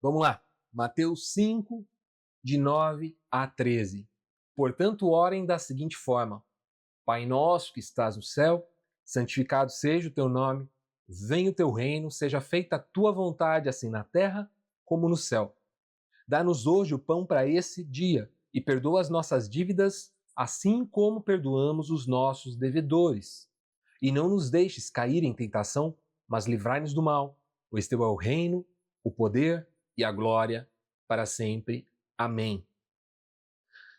Vamos lá, Mateus 5, de 9 a 13. Portanto, orem da seguinte forma: Pai nosso que estás no céu, santificado seja o teu nome, venha o teu reino, seja feita a tua vontade, assim na terra como no céu. Dá-nos hoje o pão para esse dia e perdoa as nossas dívidas, assim como perdoamos os nossos devedores. E não nos deixes cair em tentação, mas livrai-nos do mal, pois teu é o reino, o poder e a glória para sempre. Amém.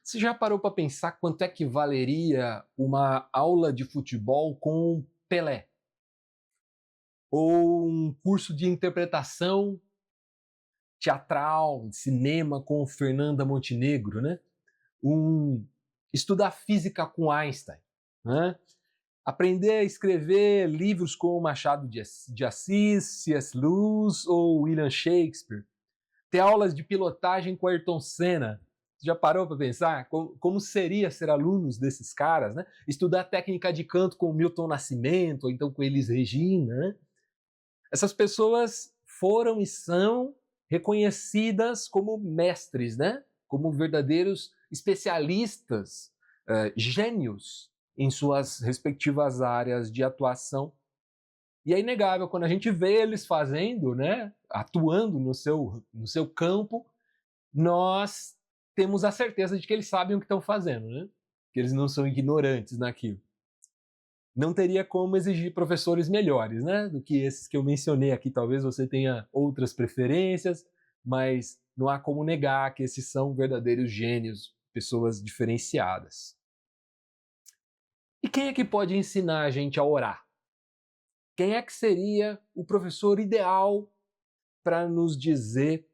Você já parou para pensar quanto é que valeria uma aula de futebol com Pelé? Ou um curso de interpretação teatral, de cinema com Fernanda Montenegro, né? Estudar física com Einstein, né? Aprender a escrever livros com Machado de Assis, C.S. Lewis ou William Shakespeare. Ter aulas de pilotagem com Ayrton Senna. Você já parou para pensar como seria ser alunos desses caras, né? Estudar técnica de canto com Milton Nascimento, ou então com Elis Regina, né? Essas pessoas foram e são reconhecidas como mestres, né? Como verdadeiros especialistas, gênios em suas respectivas áreas de atuação. E é inegável, quando a gente vê eles fazendo, né, atuando no seu campo, nós temos a certeza de que eles sabem o que estão fazendo, né? Que eles não são ignorantes naquilo. Não teria como exigir professores melhores, né, do que esses que eu mencionei aqui. Talvez você tenha outras preferências, mas não há como negar que esses são verdadeiros gênios, pessoas diferenciadas. E quem é que pode ensinar a gente a orar? Quem é que seria o professor ideal para nos dizer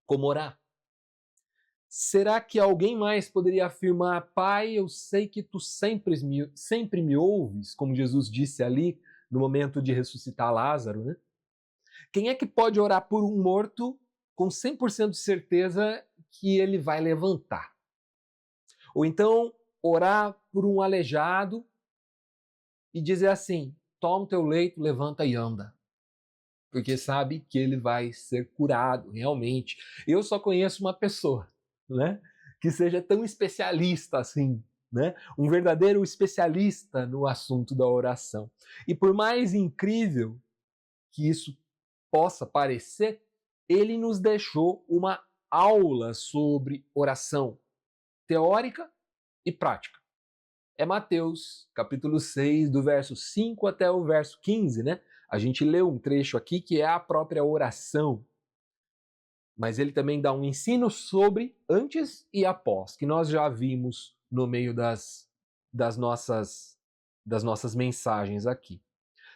como orar? Será que alguém mais poderia afirmar: Pai, eu sei que tu sempre me ouves, como Jesus disse ali no momento de ressuscitar Lázaro, né? Quem é que pode orar por um morto com 100% de certeza que ele vai levantar? Ou então orar por um aleijado e dizer assim: toma o teu leito, levanta e anda. Porque sabe que ele vai ser curado, realmente. Eu só conheço uma pessoa, né, que seja tão especialista assim, né, um verdadeiro especialista no assunto da oração. E por mais incrível que isso possa parecer, ele nos deixou uma aula sobre oração, teórica e prática. É Mateus, capítulo 6, do verso 5 até o verso 15, né? A gente leu um trecho aqui que é a própria oração, mas ele também dá um ensino sobre antes e após, que nós já vimos no meio das nossas mensagens aqui.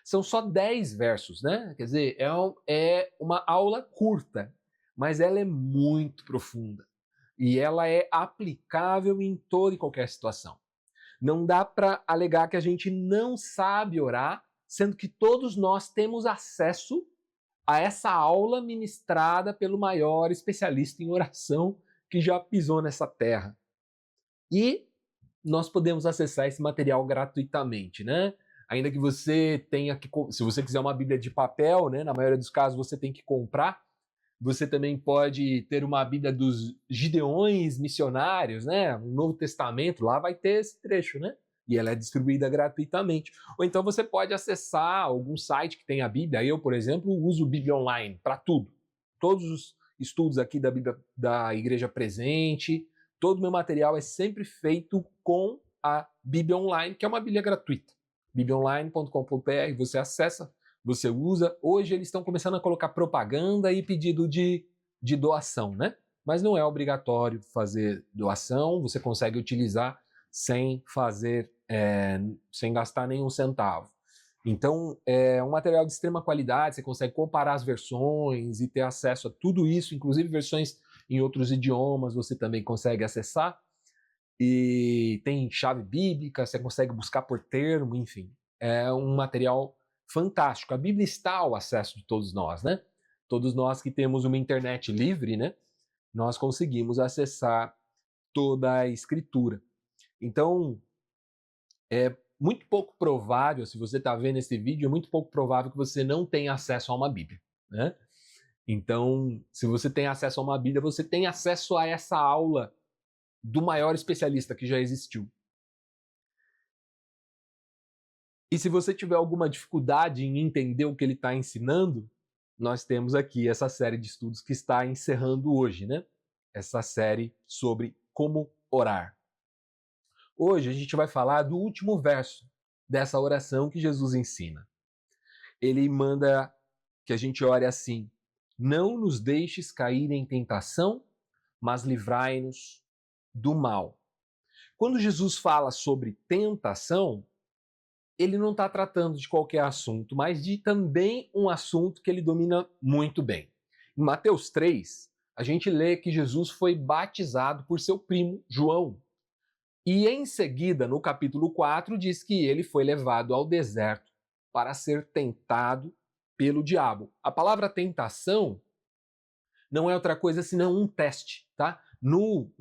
São só 10 versos, né? Quer dizer, é uma aula curta, mas ela é muito profunda e ela é aplicável em toda e qualquer situação. Não dá para alegar que a gente não sabe orar, sendo que todos nós temos acesso a essa aula ministrada pelo maior especialista em oração que já pisou nessa terra. E nós podemos acessar esse material gratuitamente, né? Ainda que você tenha que, se você quiser uma Bíblia de papel, né, na maioria dos casos você tem que comprar. Você também pode ter uma Bíblia dos Gideões missionários, né? O Novo Testamento, lá vai ter esse trecho, né? E ela é distribuída gratuitamente. Ou então você pode acessar algum site que tem a Bíblia. Eu, por exemplo, uso Bíblia Online para tudo. Todos os estudos aqui da Bíblia da Igreja Presente, todo o meu material é sempre feito com a Bíblia Online, que é uma Bíblia gratuita. bibliaonline.com.br, você acessa, você usa. Hoje eles estão começando a colocar propaganda e pedido de doação, né? Mas não é obrigatório fazer doação, você consegue utilizar sem fazer, sem gastar nenhum centavo. Então, é um material de extrema qualidade, você consegue comparar as versões e ter acesso a tudo isso, inclusive versões em outros idiomas você também consegue acessar. E tem chave bíblica, você consegue buscar por termo, enfim. É um material fantástico. A Bíblia está ao acesso de todos nós, né? Todos nós que temos uma internet livre, né? Nós conseguimos acessar toda a Escritura. Então, é muito pouco provável, se você está vendo esse vídeo, é muito pouco provável que você não tenha acesso a uma Bíblia, né? Então, se você tem acesso a uma Bíblia, você tem acesso a essa aula do maior especialista que já existiu. E se você tiver alguma dificuldade em entender o que ele está ensinando, nós temos aqui essa série de estudos que está encerrando hoje, né? Essa série sobre como orar. Hoje a gente vai falar do último verso dessa oração que Jesus ensina. Ele manda que a gente ore assim: não nos deixes cair em tentação, mas livrai-nos do mal. Quando Jesus fala sobre tentação, ele não está tratando de qualquer assunto, mas de também um assunto que ele domina muito bem. Em Mateus 3, a gente lê que Jesus foi batizado por seu primo João. E em seguida, no capítulo 4, diz que ele foi levado ao deserto para ser tentado pelo diabo. A palavra tentação não é outra coisa senão um teste, tá? No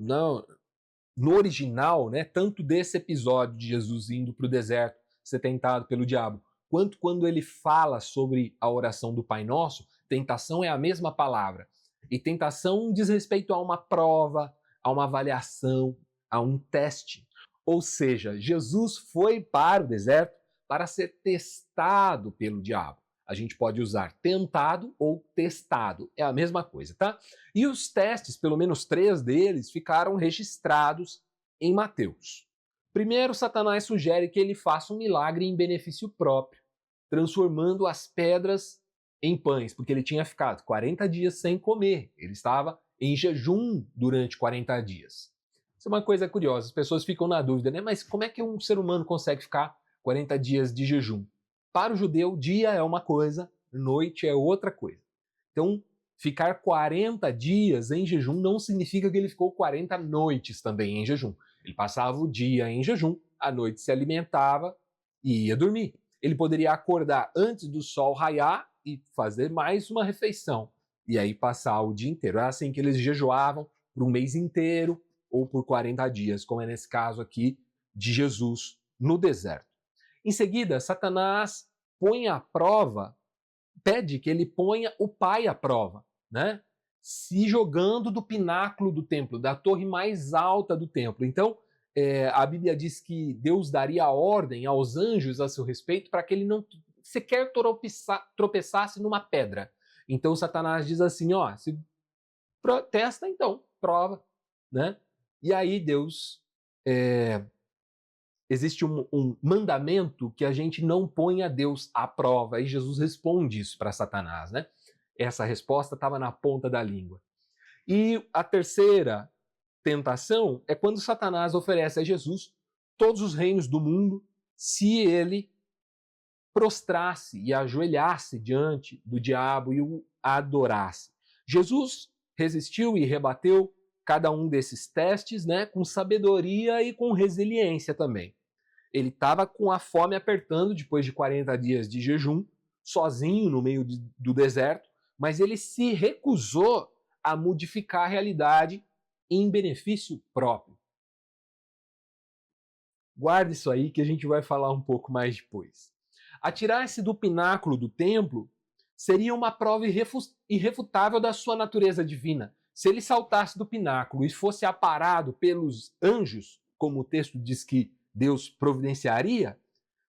original, né, tanto desse episódio de Jesus indo para o deserto ser tentado pelo diabo, quanto quando ele fala sobre a oração do Pai Nosso, tentação é a mesma palavra. E tentação diz respeito a uma prova, a uma avaliação, a um teste. Ou seja, Jesus foi para o deserto para ser testado pelo diabo. A gente pode usar tentado ou testado, é a mesma coisa, tá? E os testes, pelo menos 3 deles, ficaram registrados em Mateus. Primeiro, Satanás sugere que ele faça um milagre em benefício próprio, transformando as pedras em pães, porque ele tinha ficado 40 dias sem comer, ele estava em jejum durante 40 dias. Isso é uma coisa curiosa, as pessoas ficam na dúvida, né? Mas como é que um ser humano consegue ficar 40 dias de jejum? Para o judeu, dia é uma coisa, noite é outra coisa. Então, ficar 40 dias em jejum não significa que ele ficou 40 noites também em jejum. Ele passava o dia em jejum, à noite se alimentava e ia dormir. Ele poderia acordar antes do sol raiar e fazer mais uma refeição. E aí passar o dia inteiro. Era assim que eles jejuavam por um mês inteiro ou por 40 dias, como é nesse caso aqui de Jesus no deserto. Em seguida, Satanás põe à prova, pede que ele ponha o Pai à prova, né? Se jogando do pináculo do templo, da torre mais alta do templo. Então, a Bíblia diz que Deus daria ordem aos anjos a seu respeito para que ele não sequer tropeçasse numa pedra. Então, Satanás diz assim, ó, se protesta, então, prova, né? E aí Deus... existe um mandamento que a gente não põe a Deus à prova. E Jesus responde isso para Satanás, né? Essa resposta estava na ponta da língua. E a terceira tentação é quando Satanás oferece a Jesus todos os reinos do mundo se ele prostrasse e ajoelhasse diante do diabo e o adorasse. Jesus resistiu e rebateu cada um desses testes, né, com sabedoria e com resiliência também. Ele estava com a fome apertando depois de 40 dias de jejum, sozinho no meio do deserto, mas ele se recusou a modificar a realidade em benefício próprio. Guarde isso aí que a gente vai falar um pouco mais depois. Atirar-se do pináculo do templo seria uma prova irrefutável da sua natureza divina. Se ele saltasse do pináculo e fosse aparado pelos anjos, como o texto diz que Deus providenciaria,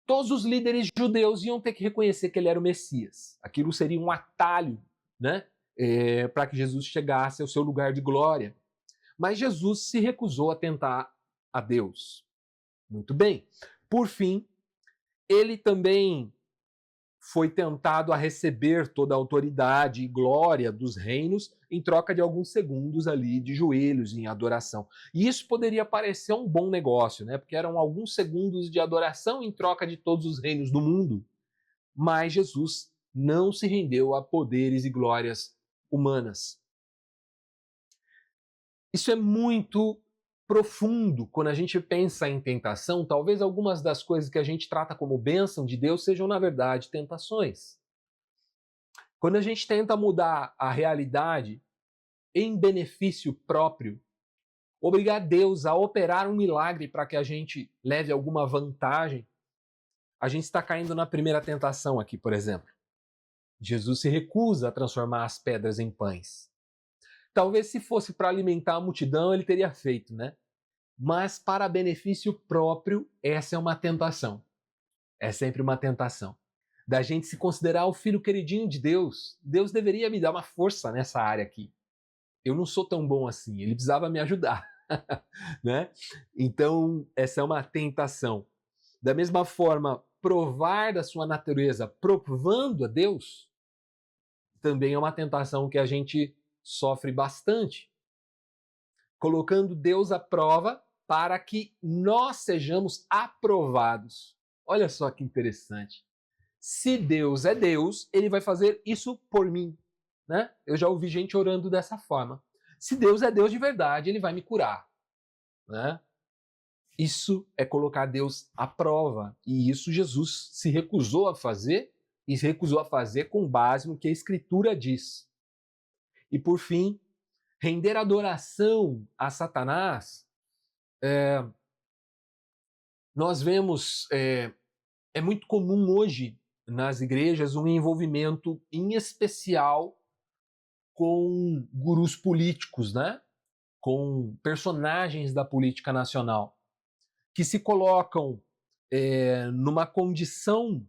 todos os líderes judeus iam ter que reconhecer que ele era o Messias. Aquilo seria um atalho, né, para que Jesus chegasse ao seu lugar de glória. Mas Jesus se recusou a tentar a Deus. Muito bem. Por fim, ele também foi tentado a receber toda a autoridade e glória dos reinos em troca de alguns segundos ali de joelhos em adoração. E isso poderia parecer um bom negócio, né? Porque eram alguns segundos de adoração em troca de todos os reinos do mundo. Mas Jesus não se rendeu a poderes e glórias humanas. Isso é muito profundo quando a gente pensa em tentação. Talvez algumas das coisas que a gente trata como bênção de Deus sejam, na verdade, tentações. Quando a gente tenta mudar a realidade em benefício próprio, obrigar Deus a operar um milagre para que a gente leve alguma vantagem, a gente está caindo na primeira tentação aqui, por exemplo. Jesus se recusa a transformar as pedras em pães. Talvez se fosse para alimentar a multidão, ele teria feito, né? Mas para benefício próprio, essa é uma tentação. É sempre uma tentação. Da gente se considerar o filho queridinho de Deus. Deus deveria me dar uma força nessa área aqui. Eu não sou tão bom assim, ele precisava me ajudar. Né? Então, essa é uma tentação. Da mesma forma, provar da sua natureza provando a Deus também é uma tentação que a gente sofre bastante. Colocando Deus à prova para que nós sejamos aprovados. Olha só que interessante. Se Deus é Deus, ele vai fazer isso por mim. Né? Eu já ouvi gente orando dessa forma. Se Deus é Deus de verdade, ele vai me curar. Né? Isso é colocar Deus à prova. E isso Jesus se recusou a fazer, e se recusou a fazer com base no que a Escritura diz. E por fim, render adoração a Satanás, nós vemos, é muito comum hoje nas igrejas um envolvimento em especial com gurus políticos, né? Com personagens da política nacional, que se colocam numa condição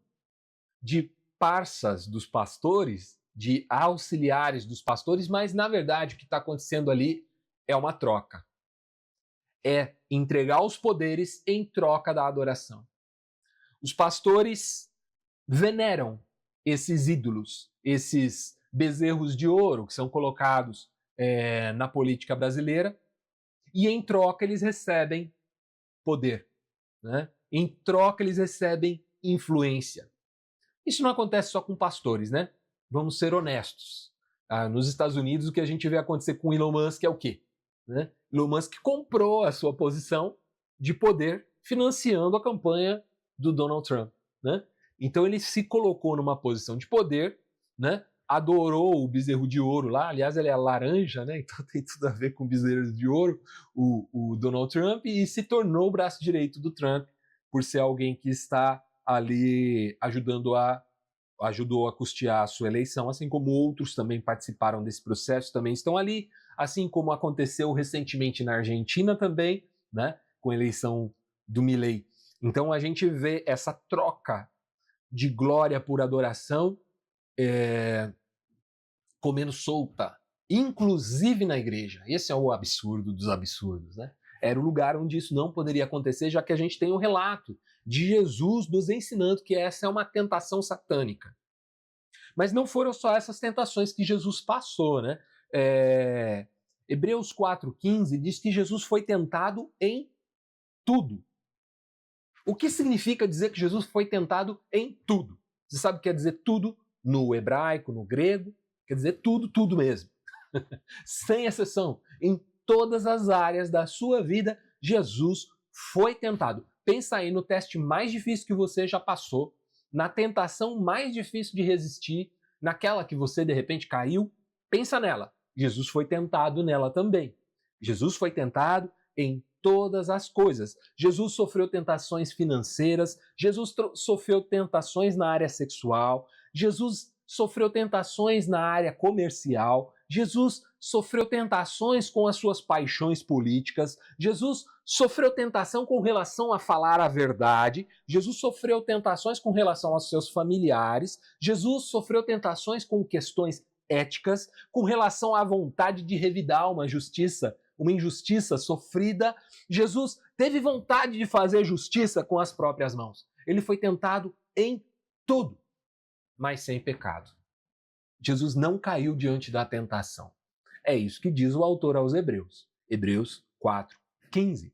de parsas dos pastores, de auxiliares dos pastores, mas na verdade o que está acontecendo ali é uma troca. É entregar os poderes em troca da adoração. Os pastores veneram esses ídolos, esses bezerros de ouro que são colocados na política brasileira, e em troca eles recebem poder, né? Em troca eles recebem influência. Isso não acontece só com pastores, né? Vamos ser honestos. Nos Estados Unidos o que a gente vê acontecer com Elon Musk é o quê? Né? Elon Musk comprou a sua posição de poder financiando a campanha do Donald Trump, né? Então ele se colocou numa posição de poder, né? Adorou o bezerro de ouro lá, aliás ele é laranja, né? Então tem tudo a ver com bezerro de ouro, o Donald Trump, e se tornou o braço direito do Trump por ser alguém que está ali ajudou a custear a sua eleição, assim como outros também participaram desse processo, também estão ali, assim como aconteceu recentemente na Argentina também, né? Com a eleição do Milei. Então a gente vê essa troca de glória por adoração comendo solta, inclusive na igreja. Esse é o absurdo dos absurdos, né? Era o lugar onde isso não poderia acontecer, já que a gente tem um relato de Jesus nos ensinando que essa é uma tentação satânica. Mas não foram só essas tentações que Jesus passou, né? Hebreus 4,15 diz que Jesus foi tentado em tudo. O que significa dizer que Jesus foi tentado em tudo? Você sabe o que quer dizer tudo no hebraico, no grego? Quer dizer tudo, tudo mesmo. Sem exceção. Em todas as áreas da sua vida, Jesus foi tentado. Pensa aí no teste mais difícil que você já passou, na tentação mais difícil de resistir, naquela que você de repente caiu. Pensa nela. Jesus foi tentado nela também. Jesus foi tentado em todas as coisas. Jesus sofreu tentações financeiras, Jesus sofreu tentações na área sexual, Jesus sofreu tentações na área comercial, Jesus sofreu tentações com as suas paixões políticas, Jesus sofreu tentação com relação a falar a verdade, Jesus sofreu tentações com relação aos seus familiares, Jesus sofreu tentações com questões éticas, com relação à vontade de revidar uma injustiça sofrida. Jesus teve vontade de fazer justiça com as próprias mãos. Ele foi tentado em tudo, mas sem pecado. Jesus não caiu diante da tentação. É isso que diz o autor aos Hebreus. Hebreus 4:15.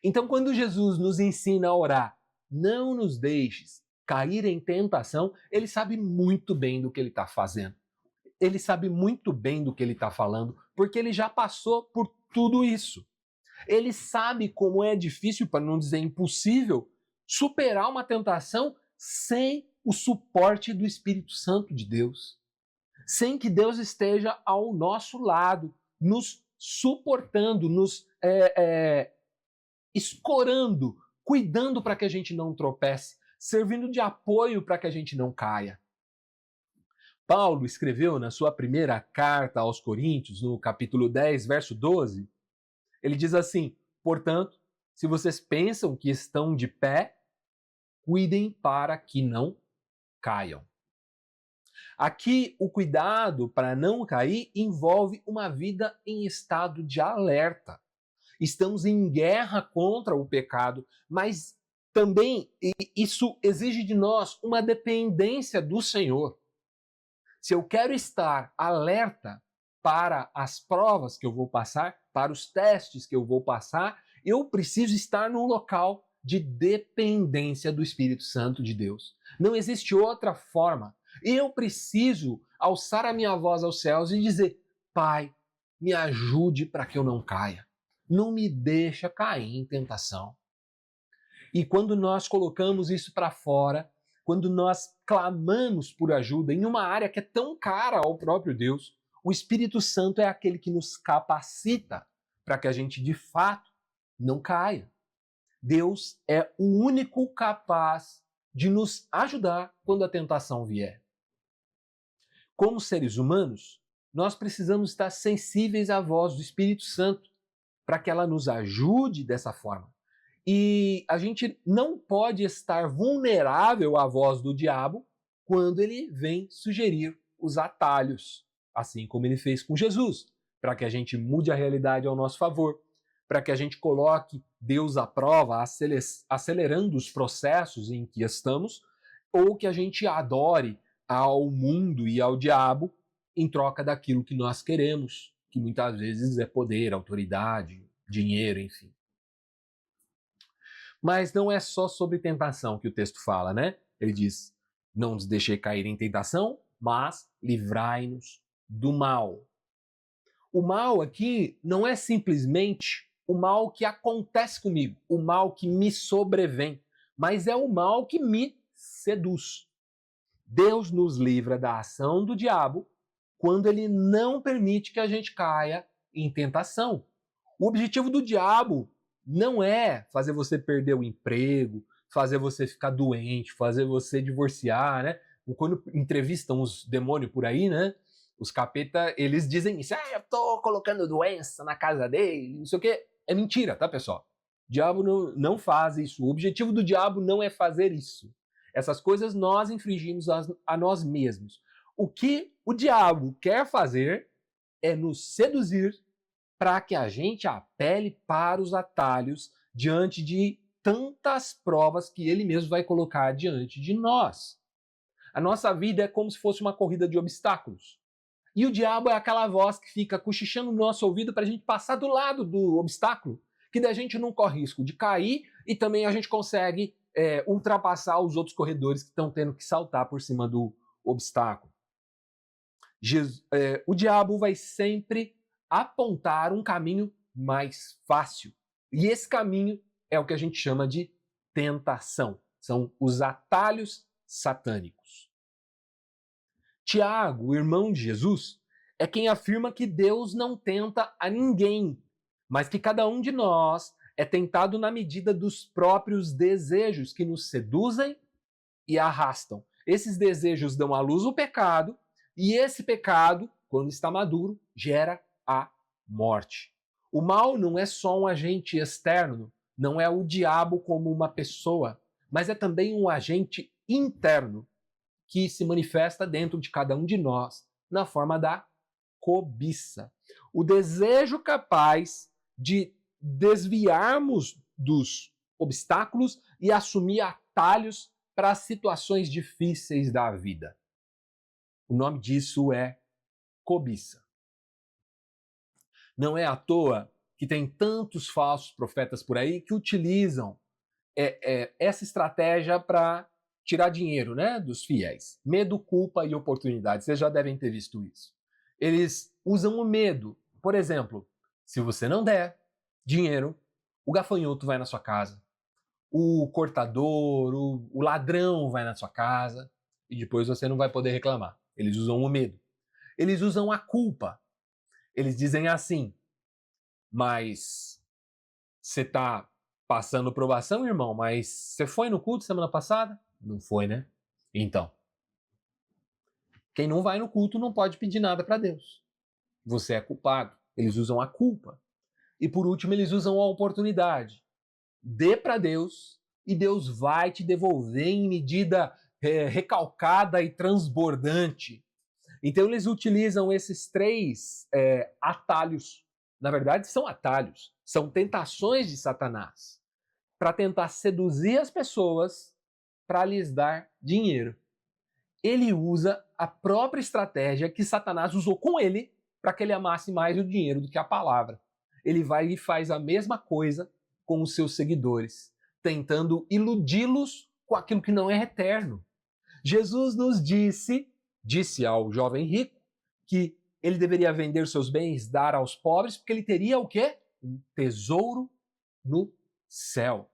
Então, quando Jesus nos ensina a orar, não nos deixes cair em tentação, ele sabe muito bem do que ele está fazendo. Ele sabe muito bem do que ele está falando, porque ele já passou por tudo isso. Ele sabe como é difícil, para não dizer impossível, superar uma tentação sem o suporte do Espírito Santo de Deus. Sem que Deus esteja ao nosso lado, nos suportando, nos escorando, cuidando para que a gente não tropece, servindo de apoio para que a gente não caia. Paulo escreveu na sua primeira carta aos Coríntios, no capítulo 10, verso 12, ele diz assim: portanto, se vocês pensam que estão de pé, cuidem para que não caiam. Aqui, o cuidado para não cair envolve uma vida em estado de alerta. Estamos em guerra contra o pecado, mas também isso exige de nós uma dependência do Senhor. Se eu quero estar alerta para as provas que eu vou passar, para os testes que eu vou passar, eu preciso estar num local de dependência do Espírito Santo de Deus. Não existe outra forma. Eu preciso alçar a minha voz aos céus e dizer: Pai, me ajude para que eu não caia. Não me deixa cair em tentação. E quando nós colocamos isso para fora, quando nós clamamos por ajuda em uma área que é tão cara ao próprio Deus, o Espírito Santo é aquele que nos capacita para que a gente de fato não caia. Deus é o único capaz de nos ajudar quando a tentação vier. Como seres humanos, nós precisamos estar sensíveis à voz do Espírito Santo para que ela nos ajude dessa forma. E a gente não pode estar vulnerável à voz do diabo quando ele vem sugerir os atalhos, assim como ele fez com Jesus, para que a gente mude a realidade ao nosso favor, para que a gente coloque Deus à prova, acelerando os processos em que estamos, ou que a gente adore ao mundo e ao diabo em troca daquilo que nós queremos, que muitas vezes é poder, autoridade, dinheiro, enfim. Mas não é só sobre tentação que o texto fala, né? Ele diz: não nos deixei cair em tentação, mas livrai-nos do mal. O mal aqui não é simplesmente o mal que acontece comigo, o mal que me sobrevém, mas é o mal que me seduz. Deus nos livra da ação do diabo quando ele não permite que a gente caia em tentação. O objetivo do diabo não é fazer você perder o emprego, fazer você ficar doente, fazer você divorciar, né? Quando entrevistam os demônios por aí, né? Os capeta, eles dizem isso: eu tô colocando doença na casa dele, não sei o quê. É mentira, tá, pessoal? O diabo não faz isso. O objetivo do diabo não é fazer isso. Essas coisas nós infringimos a nós mesmos. O que o diabo quer fazer é nos seduzir para que a gente apele para os atalhos diante de tantas provas que ele mesmo vai colocar diante de nós. A nossa vida é como se fosse uma corrida de obstáculos. E o diabo é aquela voz que fica cochichando no nosso ouvido para a gente passar do lado do obstáculo, que daí a gente não corre risco de cair e também a gente consegue ultrapassar os outros corredores que estão tendo que saltar por cima do obstáculo. O diabo vai sempre apontar um caminho mais fácil. E esse caminho é o que a gente chama de tentação. São os atalhos satânicos. Tiago, o irmão de Jesus, é quem afirma que Deus não tenta a ninguém, mas que cada um de nós é tentado na medida dos próprios desejos que nos seduzem e arrastam. Esses desejos dão à luz o pecado, e esse pecado, quando está maduro, gera a morte. O mal não é só um agente externo, não é o diabo como uma pessoa, mas é também um agente interno que se manifesta dentro de cada um de nós na forma da cobiça. O desejo capaz de desviarmos dos obstáculos e assumir atalhos para as situações difíceis da vida. O nome disso é cobiça. Não é à toa que tem tantos falsos profetas por aí que utilizam essa estratégia para tirar dinheiro, né, dos fiéis. Medo, culpa e oportunidade. Vocês já devem ter visto isso. Eles usam o medo. Por exemplo, se você não der dinheiro, o gafanhoto vai na sua casa, o cortador, o ladrão vai na sua casa e depois você não vai poder reclamar. Eles usam o medo. Eles usam a culpa. Eles dizem assim: mas você está passando provação, irmão, mas você foi no culto semana passada? Não foi, né? Então, Quem não vai no culto não pode pedir nada para Deus. Você é culpado. Eles usam a culpa. E por último, eles usam a oportunidade. Dê para Deus e Deus vai te devolver em medida recalcada e transbordante. Então eles utilizam esses três atalhos. Na verdade, são atalhos. São tentações de Satanás para tentar seduzir as pessoas para lhes dar dinheiro. Ele usa a própria estratégia que Satanás usou com ele para que ele amasse mais o dinheiro do que a palavra. Ele vai e faz a mesma coisa com os seus seguidores, tentando iludi-los com aquilo que não é eterno. Jesus nos disse ao jovem rico que ele deveria vender seus bens, dar aos pobres, porque ele teria o quê? Um tesouro no céu.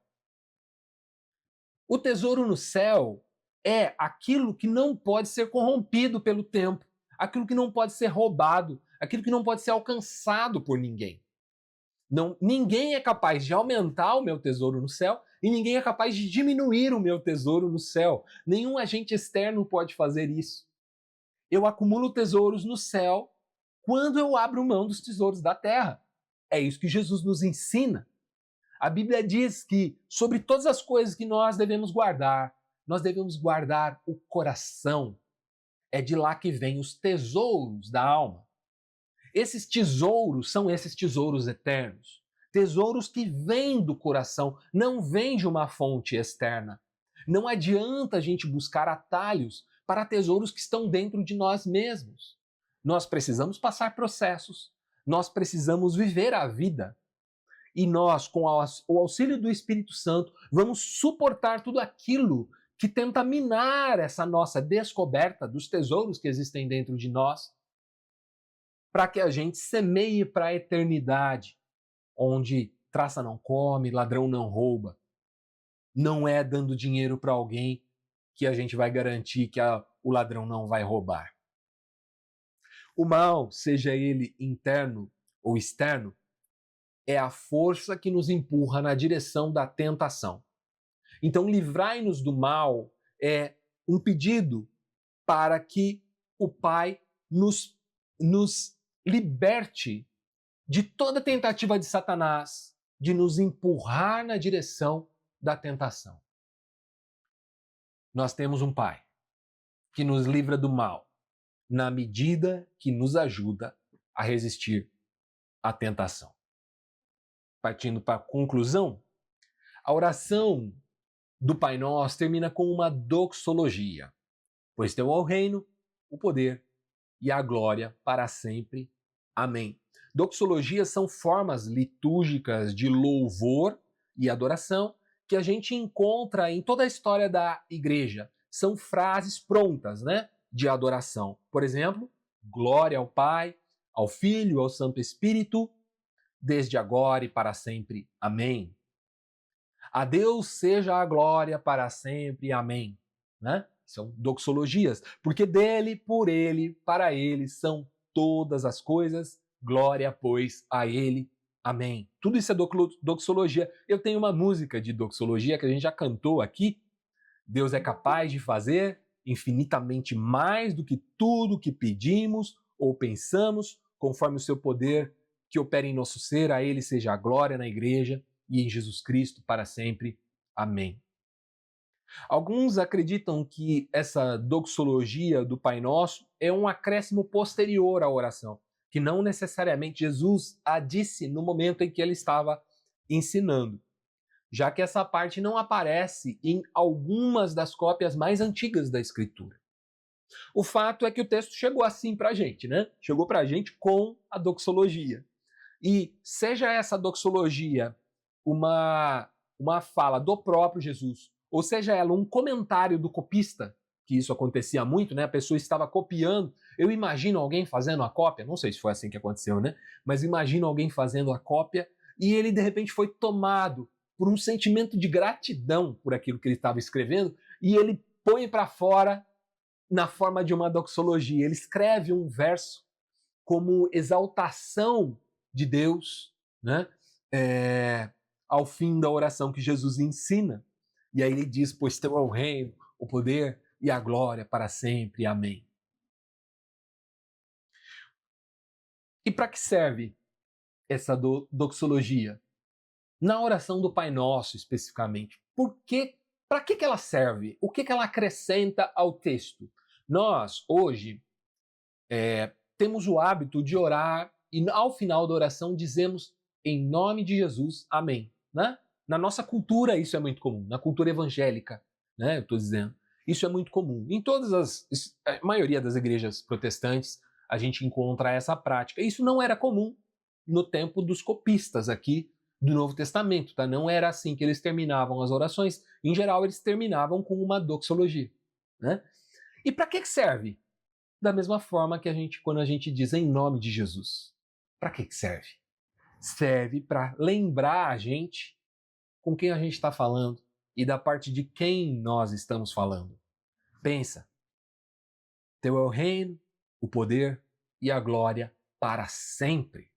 O tesouro no céu é aquilo que não pode ser corrompido pelo tempo, aquilo que não pode ser roubado, aquilo que não pode ser alcançado por ninguém. Ninguém é capaz de aumentar o meu tesouro no céu e ninguém é capaz de diminuir o meu tesouro no céu. Nenhum agente externo pode fazer isso. Eu acumulo tesouros no céu quando eu abro mão dos tesouros da terra. É isso que Jesus nos ensina. A Bíblia diz que sobre todas as coisas que nós devemos guardar o coração. É de lá que vêm os tesouros da alma. Esses tesouros são esses tesouros eternos. Tesouros que vêm do coração, não vêm de uma fonte externa. Não adianta a gente buscar atalhos para tesouros que estão dentro de nós mesmos. Nós precisamos passar processos, nós precisamos viver a vida. E nós, com o auxílio do Espírito Santo, vamos suportar tudo aquilo que tenta minar essa nossa descoberta dos tesouros que existem dentro de nós, para que a gente semeie para a eternidade, onde traça não come, ladrão não rouba. Não é dando dinheiro para alguém que a gente vai garantir que o ladrão não vai roubar. O mal, seja ele interno ou externo, é a força que nos empurra na direção da tentação. Então, livrai-nos do mal é um pedido para que o Pai nos liberte de toda tentativa de Satanás de nos empurrar na direção da tentação. Nós temos um Pai que nos livra do mal na medida que nos ajuda a resistir à tentação. Partindo para a conclusão, a oração do Pai Nosso termina com uma doxologia. Pois teu é o reino, o poder e a glória para sempre. Amém. Doxologias são formas litúrgicas de louvor e adoração que a gente encontra em toda a história da igreja. São frases prontas, de adoração. Por exemplo, glória ao Pai, ao Filho, ao Santo Espírito, desde agora e para sempre. Amém. A Deus seja a glória para sempre. Amém. São doxologias, porque dele, por ele, para ele são todas as coisas. Glória, pois, a ele. Amém. Tudo isso é doxologia. Eu tenho uma música de doxologia que a gente já cantou aqui. Deus é capaz de fazer infinitamente mais do que tudo que pedimos ou pensamos, conforme o seu poder que opera em nosso ser. A ele seja a glória na igreja e em Jesus Cristo para sempre. Amém. Alguns acreditam que essa doxologia do Pai Nosso é um acréscimo posterior à oração, que não necessariamente Jesus a disse no momento em que ele estava ensinando, já que essa parte não aparece em algumas das cópias mais antigas da Escritura. O fato é que o texto chegou assim para a gente, Chegou para a gente com a doxologia. E seja essa doxologia uma fala do próprio Jesus, ou seja ela um comentário do copista, que isso acontecia muito, A pessoa estava copiando. Eu imagino alguém fazendo a cópia, não sei se foi assim que aconteceu, Mas imagino alguém fazendo a cópia e ele de repente foi tomado por um sentimento de gratidão por aquilo que ele estava escrevendo e ele põe para fora na forma de uma doxologia. Ele escreve um verso como exaltação de Deus, ao fim da oração que Jesus ensina. E aí ele diz, pois teu é o reino, o poder e a glória para sempre. Amém. E para que serve essa doxologia? Na oração do Pai Nosso, especificamente. Para que ela serve? O que ela acrescenta ao texto? Nós, hoje, temos o hábito de orar e ao final da oração dizemos em nome de Jesus, amém. Né? Na nossa cultura isso é muito comum, na cultura evangélica, né? Eu estou dizendo. Isso é muito comum. Em a maioria das igrejas protestantes, a gente encontra essa prática. Isso não era comum no tempo dos copistas aqui do Novo Testamento, tá? Não era assim que eles terminavam as orações. Em geral, eles terminavam com uma doxologia, né? E para que serve? Da mesma forma que quando a gente diz em nome de Jesus. Para que serve? Serve para lembrar a gente com quem a gente está falando e da parte de quem nós estamos falando. Pensa. Teu é o reino, o poder e a glória para sempre.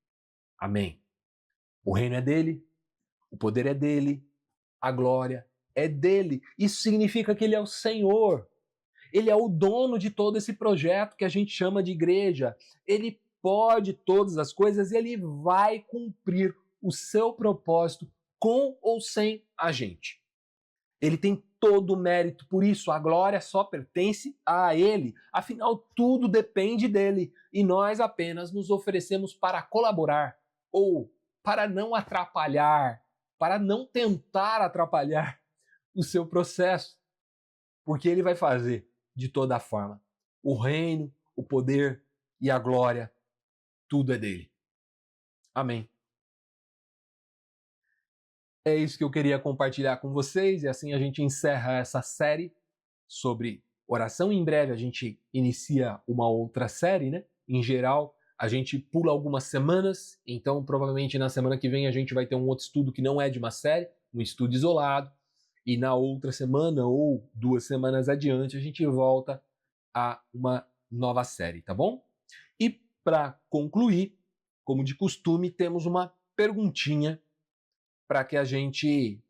Amém. O reino é dele, o poder é dele, a glória é dele. Isso significa que ele é o Senhor. Ele é o dono de todo esse projeto que a gente chama de igreja. Ele pode todas as coisas e ele vai cumprir o seu propósito com ou sem a gente. Ele tem todo o mérito, por isso a glória só pertence a ele. Afinal, tudo depende dele e nós apenas nos oferecemos para colaborar ou para não atrapalhar, para não tentar atrapalhar o seu processo, porque ele vai fazer de toda forma. O reino, o poder e a glória, tudo é dele. Amém. É isso que eu queria compartilhar com vocês e assim a gente encerra essa série sobre oração. Em breve a gente inicia uma outra série, né? Em geral, a gente pula algumas semanas, então provavelmente na semana que vem a gente vai ter um outro estudo que não é de uma série, um estudo isolado, e na outra semana ou 2 semanas adiante a gente volta a uma nova série, tá bom? E para concluir, como de costume, temos uma perguntinha para que a gente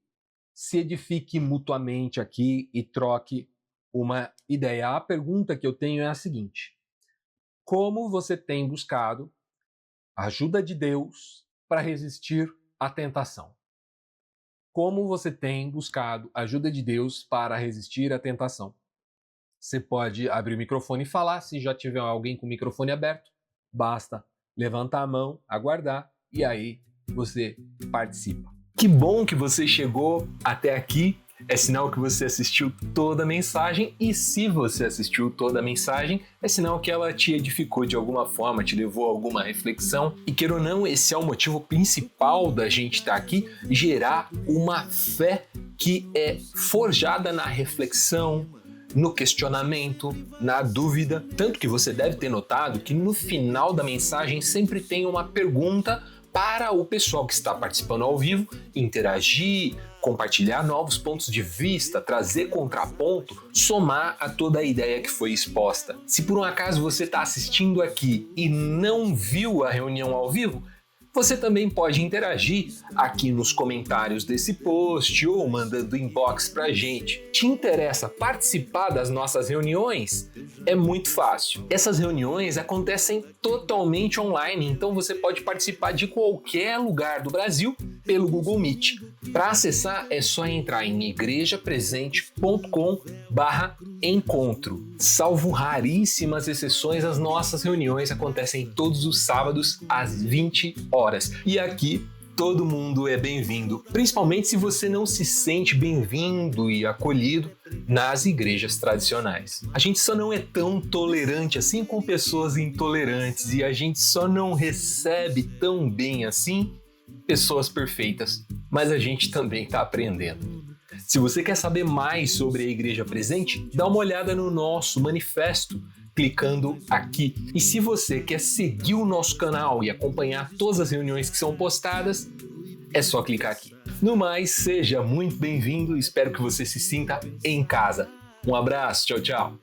se edifique mutuamente aqui e troque uma ideia. A pergunta que eu tenho é a seguinte: como você tem buscado a ajuda de Deus para resistir à tentação? Como você tem buscado a ajuda de Deus para resistir à tentação? Você pode abrir o microfone e falar. Se já tiver alguém com o microfone aberto, basta levantar a mão, aguardar e aí você participa. Que bom que você chegou até aqui. É sinal que você assistiu toda a mensagem, e se você assistiu toda a mensagem, é sinal que ela te edificou de alguma forma, te levou a alguma reflexão. E queira ou não, esse é o motivo principal da gente estar aqui, gerar uma fé que é forjada na reflexão, no questionamento, na dúvida. Tanto que você deve ter notado que no final da mensagem sempre tem uma pergunta para o pessoal que está participando ao vivo interagir, compartilhar novos pontos de vista, trazer contraponto, somar a toda a ideia que foi exposta. Se por um acaso você está assistindo aqui e não viu a reunião ao vivo, você também pode interagir aqui nos comentários desse post ou mandando inbox pra gente. Te interessa participar das nossas reuniões? É muito fácil. Essas reuniões acontecem totalmente online, então você pode participar de qualquer lugar do Brasil pelo Google Meet. Para acessar é só entrar em igrejapresente.com/encontro. Salvo raríssimas exceções, as nossas reuniões acontecem todos os sábados às 20 horas. E aqui todo mundo é bem-vindo, principalmente se você não se sente bem-vindo e acolhido nas igrejas tradicionais. A gente só não é tão tolerante assim com pessoas intolerantes e a gente só não recebe tão bem assim pessoas perfeitas, mas a gente também está aprendendo. Se você quer saber mais sobre a Igreja Presente, dá uma olhada no nosso manifesto, clicando aqui. E se você quer seguir o nosso canal e acompanhar todas as reuniões que são postadas, é só clicar aqui. No mais, seja muito bem-vindo, espero que você se sinta em casa. Um abraço, tchau, tchau!